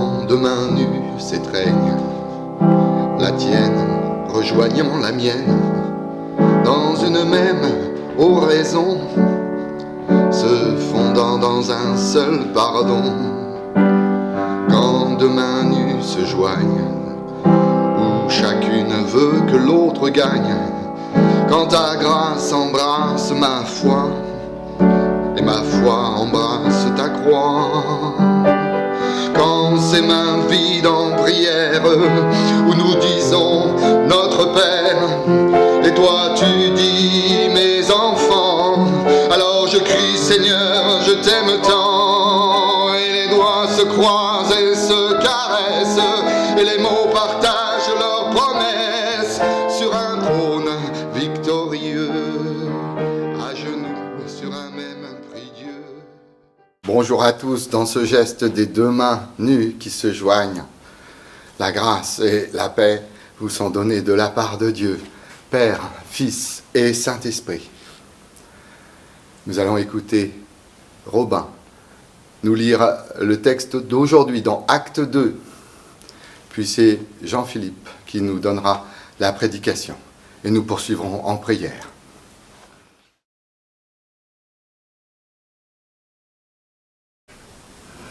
quand de mains nues s'étreignent, la tienne rejoignant la mienne, dans une même oraison, se fondant dans un seul pardon. Quand deux mains nues se joignent, où chacune veut que l'autre gagne, quand ta grâce embrasse ma foi, et ma foi embrasse ta croix. Quand ces mains vides en prière, où nous disons notre Père, et toi tu dis mes enfants, alors je crie Seigneur, je t'aime tant, et les doigts se croisent et se caressent, et les mots partagent leurs promesses, sur un trône victorieux, à genoux sur un même prie-Dieu. Bonjour à tous, dans ce geste des deux mains nues qui se joignent, la grâce et la paix vous sont données de la part de Dieu, Père, Fils et Saint-Esprit. Nous allons écouter Robin nous lire le texte d'aujourd'hui dans Acte 2. Puis c'est Jean-Philippe qui nous donnera la prédication et nous poursuivrons en prière.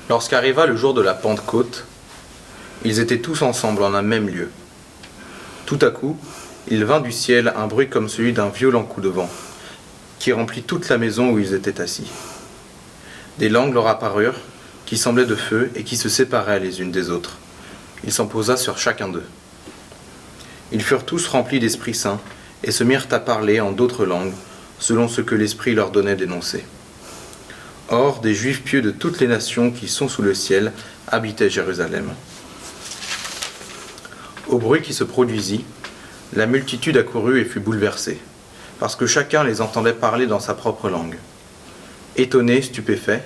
Lorsqu'arriva le jour de la Pentecôte, ils étaient tous ensemble en un même lieu. Tout à coup, il vint du ciel un bruit comme celui d'un violent coup de vent, qui remplit toute la maison où ils étaient assis. Des langues leur apparurent, qui semblaient de feu et qui se séparaient les unes des autres. Il s'en posa sur chacun d'eux. Ils furent tous remplis d'Esprit Saint et se mirent à parler en d'autres langues, selon ce que l'Esprit leur donnait d'énoncer. Or, des Juifs pieux de toutes les nations qui sont sous le ciel habitaient Jérusalem. Au bruit qui se produisit, la multitude accourut et fut bouleversée, parce que chacun les entendait parler dans sa propre langue. Étonnés, stupéfaits,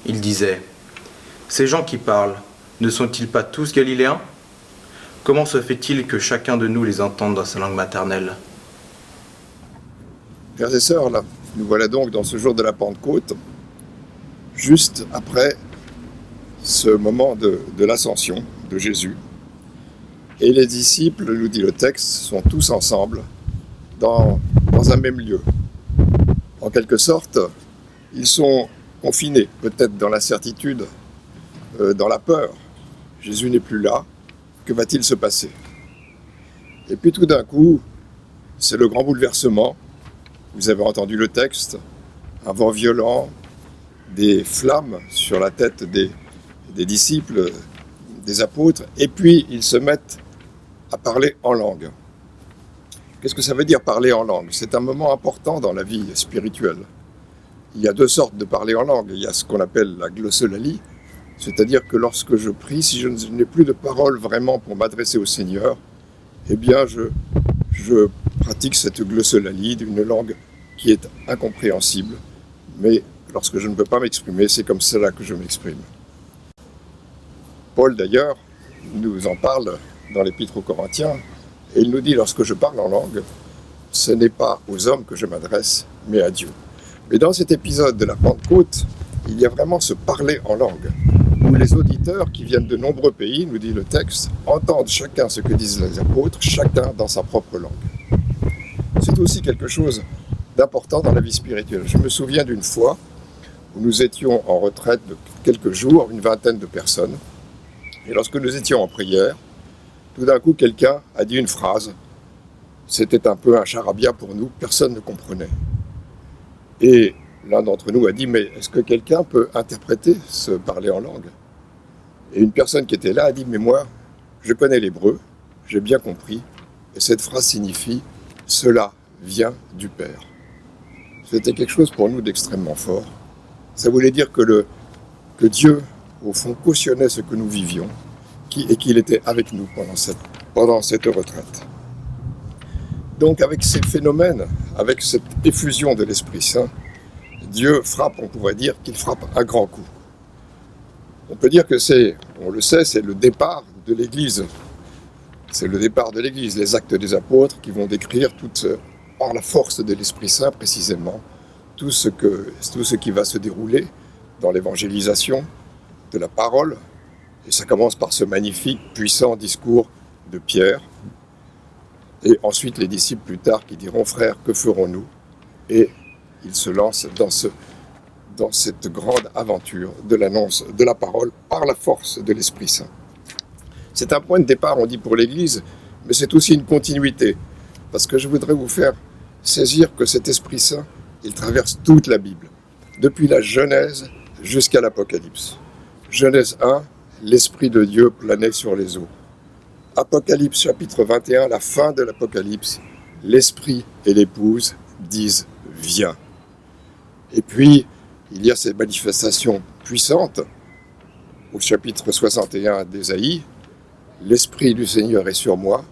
ils disaient « Ces gens qui parlent, ne sont-ils pas tous galiléens ? Comment se fait-il que chacun de nous les entende dans sa langue maternelle ?» Frères et sœurs, là, nous voilà donc dans ce jour de la Pentecôte, juste après ce moment de l'ascension de Jésus. Et les disciples, nous dit le texte, sont tous ensemble dans un même lieu. En quelque sorte, ils sont confinés, peut-être dans l'incertitude, dans la peur. Jésus n'est plus là, que va-t-il se passer ? Et puis tout d'un coup, c'est le grand bouleversement. Vous avez entendu le texte, un vent violent, des flammes sur la tête des disciples, des apôtres, et puis ils se mettent à parler en langue. Qu'est-ce que ça veut dire parler en langue ? C'est un moment important dans la vie spirituelle. Il y a deux sortes de parler en langue. Il y a ce qu'on appelle la glossolalie, c'est-à-dire que lorsque je prie, si je n'ai plus de paroles vraiment pour m'adresser au Seigneur, eh bien je pratique cette glossolalie d'une langue qui est incompréhensible, mais lorsque je ne peux pas m'exprimer, c'est comme cela que je m'exprime. Paul, d'ailleurs, nous en parle dans l'Épître aux Corinthiens, et il nous dit, lorsque je parle en langue, ce n'est pas aux hommes que je m'adresse, mais à Dieu. Mais dans cet épisode de la Pentecôte, il y a vraiment ce parler en langue, où les auditeurs qui viennent de nombreux pays, nous dit le texte, entendent chacun ce que disent les apôtres, chacun dans sa propre langue. C'est aussi quelque chose d'important dans la vie spirituelle. Je me souviens d'une fois où nous étions en retraite de quelques jours, une vingtaine de personnes, et lorsque nous étions en prière, tout d'un coup, quelqu'un a dit une phrase. C'était un peu un charabia pour nous, personne ne comprenait. Et l'un d'entre nous a dit, mais est-ce que quelqu'un peut interpréter ce parler en langue ? Et une personne qui était là a dit, mais moi, je connais l'hébreu, j'ai bien compris, et cette phrase signifie, cela vient du Père. C'était quelque chose pour nous d'extrêmement fort. Ça voulait dire que Dieu, au fond, cautionnait ce que nous vivions, et qu'il était avec nous pendant cette retraite. Donc avec ces phénomènes, avec cette effusion de l'Esprit Saint, Dieu frappe, on pourrait dire qu'il frappe un grand coup. On peut dire que on le sait, c'est le départ de l'Église. C'est le départ de l'Église, les actes des apôtres qui vont décrire par la force de l'Esprit Saint précisément, tout ce qui va se dérouler dans l'évangélisation de la parole, Et ça commence par ce magnifique, puissant discours de Pierre. Et ensuite les disciples plus tard qui diront « Frères, que ferons-nous » Et ils se lancent dans cette grande aventure de l'annonce de la parole par la force de l'Esprit Saint. C'est un point de départ, on dit, pour l'Église, mais c'est aussi une continuité. Parce que je voudrais vous faire saisir que cet Esprit Saint, il traverse toute la Bible, depuis la Genèse jusqu'à l'Apocalypse. Genèse 1, l'Esprit de Dieu planait sur les eaux. Apocalypse chapitre 21, la fin de l'Apocalypse, l'Esprit et l'épouse disent « Viens ». Et puis, il y a ces manifestations puissantes au chapitre 61 d'Ésaïe. « L'Esprit du Seigneur est sur moi,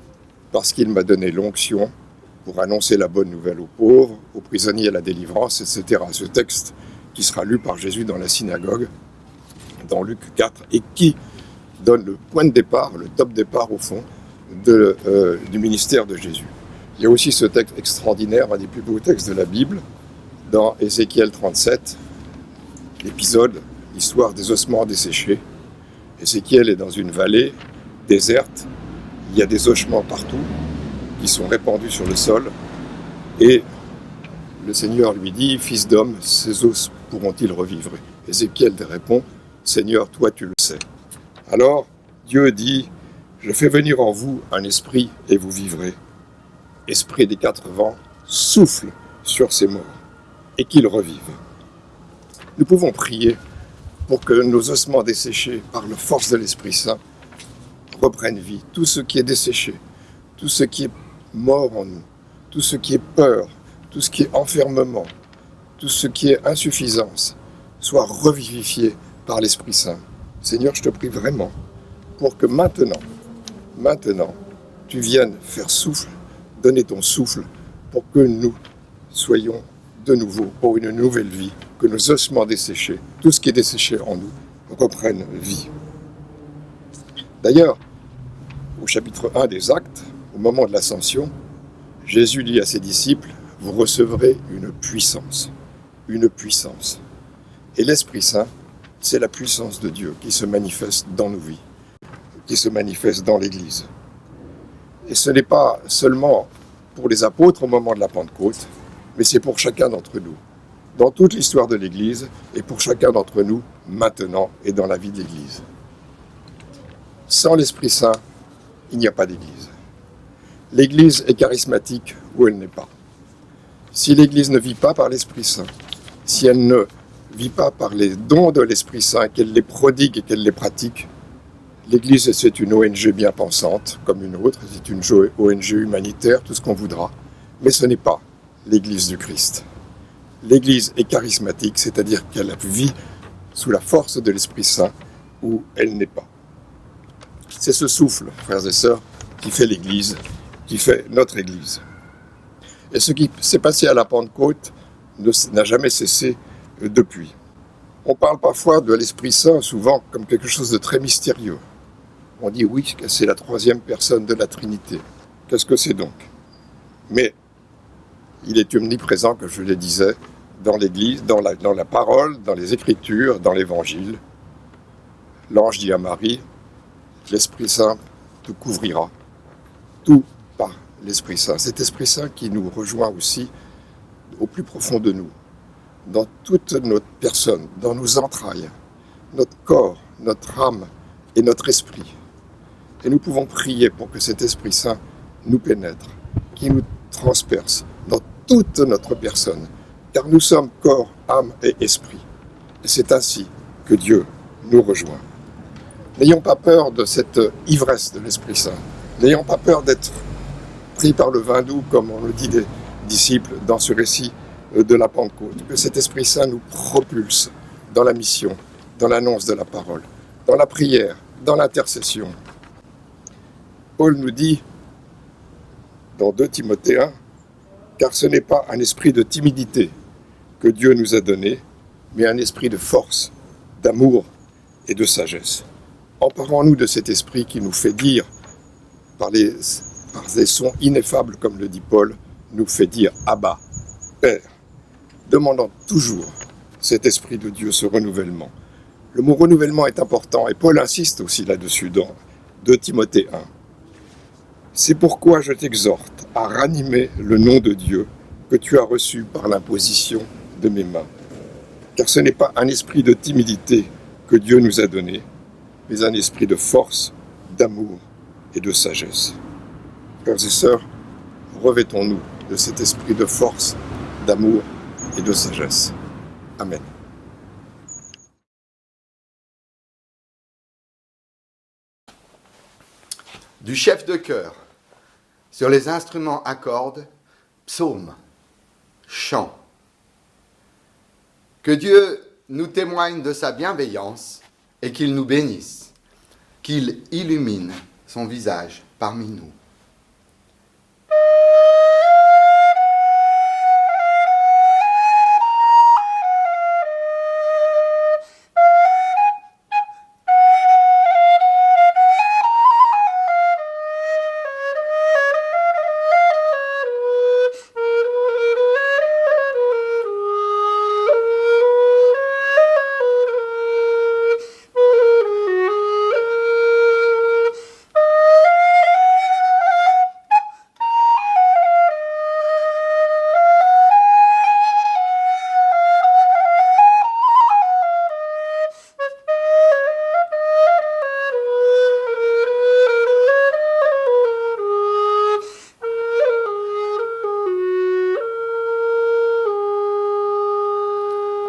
parce qu'il m'a donné l'onction pour annoncer la bonne nouvelle aux pauvres, aux prisonniers à la délivrance, etc. » Ce texte qui sera lu par Jésus dans la synagogue, dans Luc 4, et qui donne le point de départ, le top départ au fond, du ministère de Jésus. Il y a aussi ce texte extraordinaire, un des plus beaux textes de la Bible, dans Ézéchiel 37, l'épisode, l'histoire des ossements desséchés. Ézéchiel est dans une vallée déserte, il y a des ossements partout, qui sont répandus sur le sol, et le Seigneur lui dit « Fils d'homme, ces os pourront-ils revivre ?» Ézéchiel répond « Seigneur, toi tu le sais. » Alors Dieu dit « Je fais venir en vous un esprit et vous vivrez. » Esprit des quatre vents souffle sur ces morts et qu'ils revivent. Nous pouvons prier pour que nos ossements desséchés par la force de l'Esprit Saint reprennent vie. Tout ce qui est desséché, tout ce qui est mort en nous, tout ce qui est peur, tout ce qui est enfermement, tout ce qui est insuffisance, soit revivifié par l'Esprit Saint. Seigneur, je te prie vraiment pour que maintenant, tu viennes faire souffle, donner ton souffle pour que nous soyons de nouveau pour une nouvelle vie, que nos ossements desséchés, tout ce qui est desséché en nous, reprenne vie. D'ailleurs, au chapitre 1 des Actes, au moment de l'Ascension, Jésus dit à ses disciples, vous recevrez une puissance. Et l'Esprit Saint, c'est la puissance de Dieu qui se manifeste dans nos vies, qui se manifeste dans l'Église. Et ce n'est pas seulement pour les apôtres au moment de la Pentecôte, mais c'est pour chacun d'entre nous, dans toute l'histoire de l'Église, et pour chacun d'entre nous, maintenant et dans la vie de l'Église. Sans l'Esprit Saint, il n'y a pas d'Église. L'Église est charismatique où elle n'est pas. Si l'Église ne vit pas par l'Esprit Saint, si elle ne vit pas par les dons de l'Esprit Saint, qu'elle les prodigue et qu'elle les pratique, l'Église, c'est une ONG bien pensante, comme une autre, c'est une ONG humanitaire, tout ce qu'on voudra, mais ce n'est pas l'Église du Christ. L'Église est charismatique, c'est-à-dire qu'elle vit sous la force de l'Esprit Saint où elle n'est pas. C'est ce souffle, frères et sœurs, qui fait l'Église, qui fait notre Église. Et ce qui s'est passé à la Pentecôte n'a jamais cessé depuis. On parle parfois de l'Esprit Saint, souvent, comme quelque chose de très mystérieux. On dit oui, que c'est la troisième personne de la Trinité. Qu'est-ce que c'est donc? Mais il est omniprésent, comme je le disais, dans l'Église, dans la parole, dans les Écritures, dans l'Évangile. L'ange dit à Marie, l'Esprit Saint te couvrira. Tout par l'Esprit Saint. Cet Esprit Saint qui nous rejoint aussi au plus profond de nous, dans toute notre personne, dans nos entrailles, notre corps, notre âme et notre esprit. Et nous pouvons prier pour que cet Esprit Saint nous pénètre, qui nous transperce dans toute notre personne, car nous sommes corps, âme et esprit. Et c'est ainsi que Dieu nous rejoint. N'ayons pas peur de cette ivresse de l'Esprit Saint. N'ayons pas peur d'être pris par le vin doux, comme on le dit des disciples dans ce récit de la Pentecôte. Que cet Esprit Saint nous propulse dans la mission, dans l'annonce de la parole, dans la prière, dans l'intercession. Paul nous dit, dans 2 Timothée 1, « Car ce n'est pas un esprit de timidité que Dieu nous a donné, mais un esprit de force, d'amour et de sagesse. » Emparons-nous de cet esprit qui nous fait dire, par des sons ineffables, comme le dit Paul, nous fait dire « Abba, Père », demandant toujours cet esprit de Dieu, ce renouvellement. Le mot renouvellement est important et Paul insiste aussi là-dessus dans 2 Timothée 1. C'est pourquoi je t'exhorte à ranimer le nom de Dieu que tu as reçu par l'imposition de mes mains. Car ce n'est pas un esprit de timidité que Dieu nous a donné, mais un esprit de force, d'amour et de sagesse. Frères et sœurs, revêtons-nous de cet esprit de force, d'amour et de sagesse. Amen. Du chef de chœur, sur les instruments à cordes, psaumes, chants. Que Dieu nous témoigne de sa bienveillance et qu'il nous bénisse, qu'il illumine son visage parmi nous.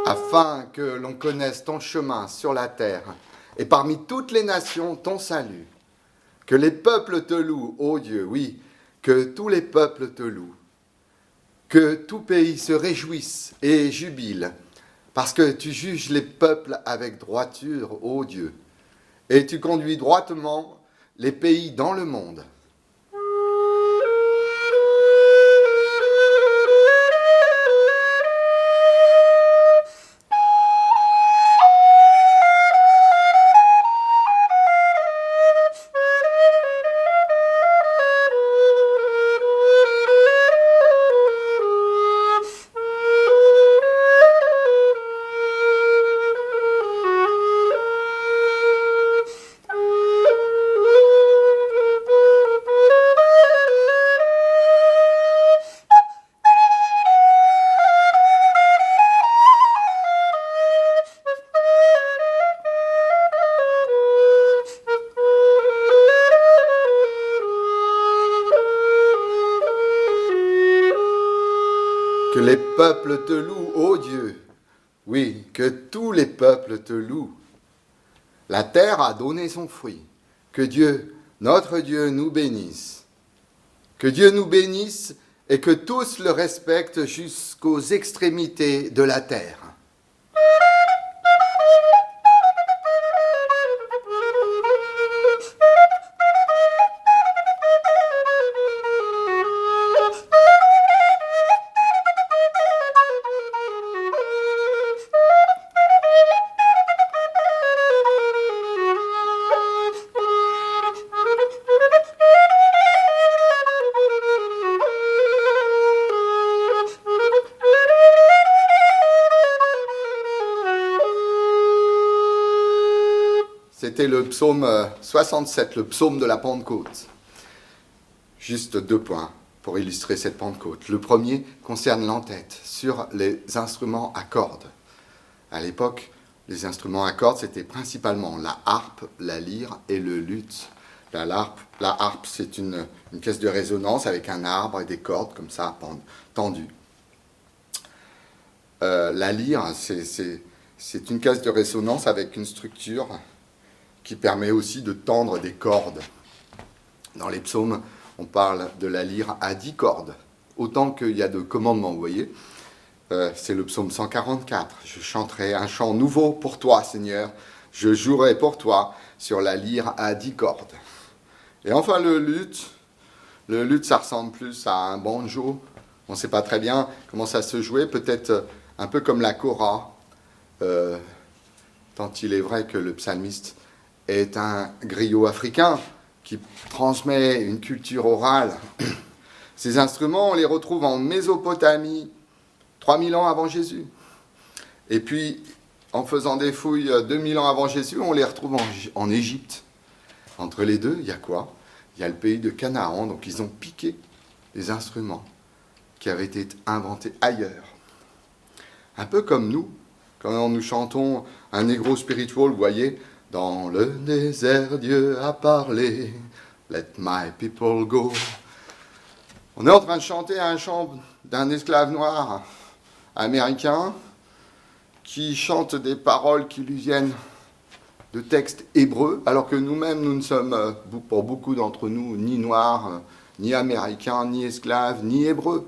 Afin que l'on connaisse ton chemin sur la terre, et parmi toutes les nations ton salut. Que les peuples te louent, ô Dieu, oui, que tous les peuples te louent. Que tout pays se réjouisse et jubile, parce que tu juges les peuples avec droiture, ô Dieu, et tu conduis droitement les pays dans le monde. Que les peuples te louent, ô Dieu. Oui, que tous les peuples te louent. La terre a donné son fruit. Que Dieu, notre Dieu, nous bénisse. Que Dieu nous bénisse et que tous le respectent jusqu'aux extrémités de la terre. C'était le psaume 67, le psaume de la Pentecôte. Juste 2 points pour illustrer cette Pentecôte. Le premier concerne l'entête sur les instruments à cordes. À l'époque, les instruments à cordes, c'était principalement la harpe, la lyre et le luth. La harpe, c'est une caisse de résonance avec un arbre et des cordes comme ça tendues. La lyre, c'est une caisse de résonance avec une structure qui permet aussi de tendre des cordes. Dans les psaumes, on parle de la lyre à 10 cordes, autant qu'il y a de commandements, vous voyez. C'est le psaume 144. Je chanterai un chant nouveau pour toi, Seigneur. Je jouerai pour toi sur la lyre à 10 cordes. Et enfin, le luth, ça ressemble plus à un banjo. On ne sait pas très bien comment ça se jouait, peut-être un peu comme la kora, tant il est vrai que le psalmiste est un griot africain qui transmet une culture orale. Ces instruments, on les retrouve en Mésopotamie, 3000 ans avant Jésus. Et puis, en faisant des fouilles 2000 ans avant Jésus, on les retrouve en Égypte. Entre les deux, il y a quoi? Il y a le pays de Canaan, donc ils ont piqué des instruments qui avaient été inventés ailleurs. Un peu comme nous, quand nous chantons un negro spiritual, vous voyez, dans le désert, Dieu a parlé, let my people go. On est en train de chanter un chant d'un esclave noir américain qui chante des paroles qui lui viennent de textes hébreux, alors que nous-mêmes, nous ne sommes, pour beaucoup d'entre nous, ni noirs, ni américains, ni esclaves, ni hébreux.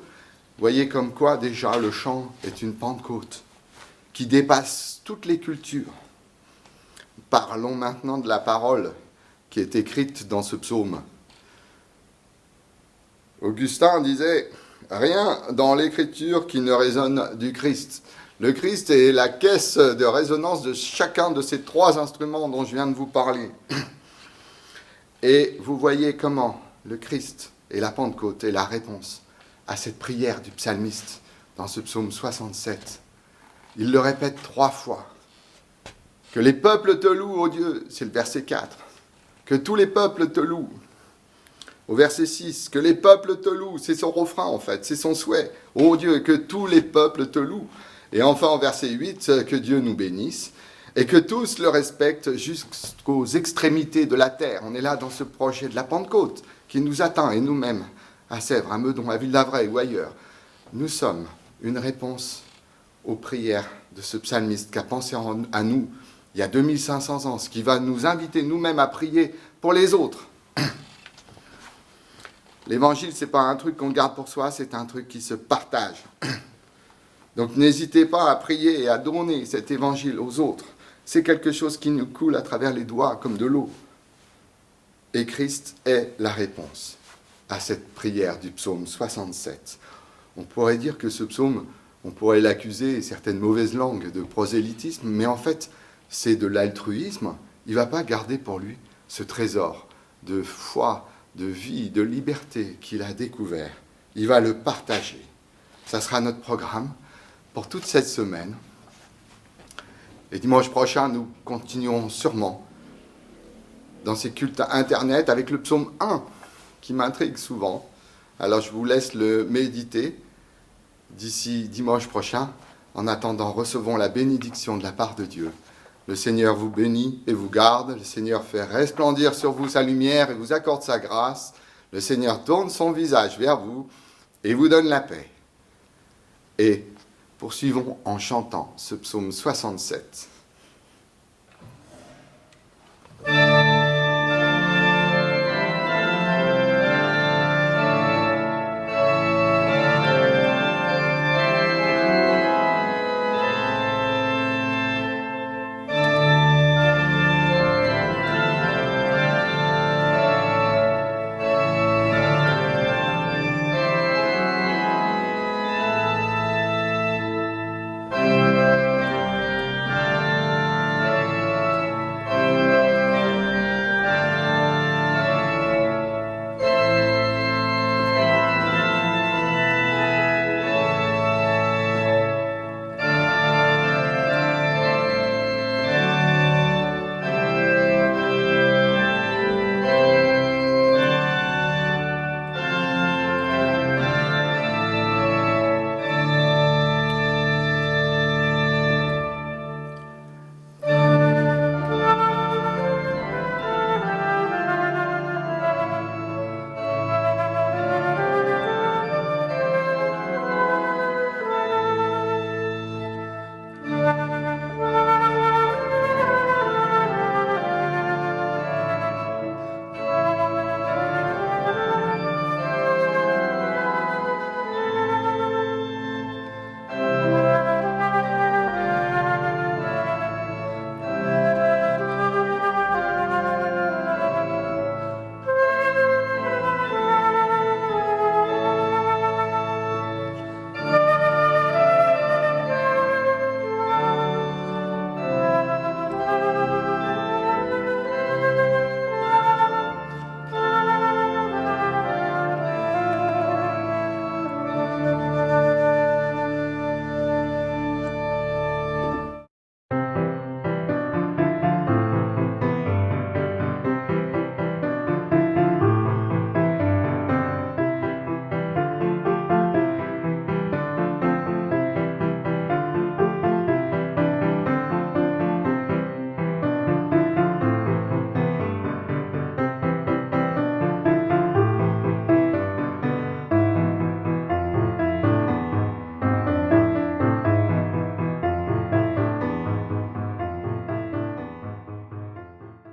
Vous voyez comme quoi, déjà, le chant est une Pentecôte qui dépasse toutes les cultures. Parlons maintenant de la parole qui est écrite dans ce psaume. Augustin disait « Rien dans l'écriture qui ne résonne du Christ ». Le Christ est la caisse de résonance de chacun de ces trois instruments dont je viens de vous parler. Et vous voyez comment le Christ et la Pentecôte est la réponse à cette prière du psalmiste dans ce psaume 67. Il le répète 3 fois. Que les peuples te louent, ô Dieu, c'est le verset 4. Que tous les peuples te louent. Au verset 6, que les peuples te louent, c'est son refrain en fait, c'est son souhait. Ô Dieu, que tous les peuples te louent. Et enfin au verset 8, que Dieu nous bénisse et que tous le respectent jusqu'aux extrémités de la terre. On est là dans ce projet de la Pentecôte qui nous atteint, et nous-mêmes, à Sèvres, à Meudon, à Ville-d'Avray ou ailleurs. Nous sommes une réponse aux prières de ce psalmiste qui a pensé à nous il y a 2500 ans, ce qui va nous inviter nous-mêmes à prier pour les autres. L'évangile, ce n'est pas un truc qu'on garde pour soi, c'est un truc qui se partage. Donc n'hésitez pas à prier et à donner cet évangile aux autres. C'est quelque chose qui nous coule à travers les doigts comme de l'eau. Et Christ est la réponse à cette prière du psaume 67. On pourrait dire que ce psaume, on pourrait l'accuser, certaines mauvaises langues, de prosélytisme, mais en fait, c'est de l'altruisme. Il ne va pas garder pour lui ce trésor de foi, de vie, de liberté qu'il a découvert. Il va le partager. Ça sera notre programme pour toute cette semaine. Et dimanche prochain, nous continuerons sûrement dans ces cultes Internet avec le psaume 1 qui m'intrigue souvent. Alors je vous laisse le méditer d'ici dimanche prochain. En attendant, recevons la bénédiction de la part de Dieu. Le Seigneur vous bénit et vous garde. Le Seigneur fait resplendir sur vous sa lumière et vous accorde sa grâce. Le Seigneur tourne son visage vers vous et vous donne la paix. Et poursuivons en chantant ce psaume 67.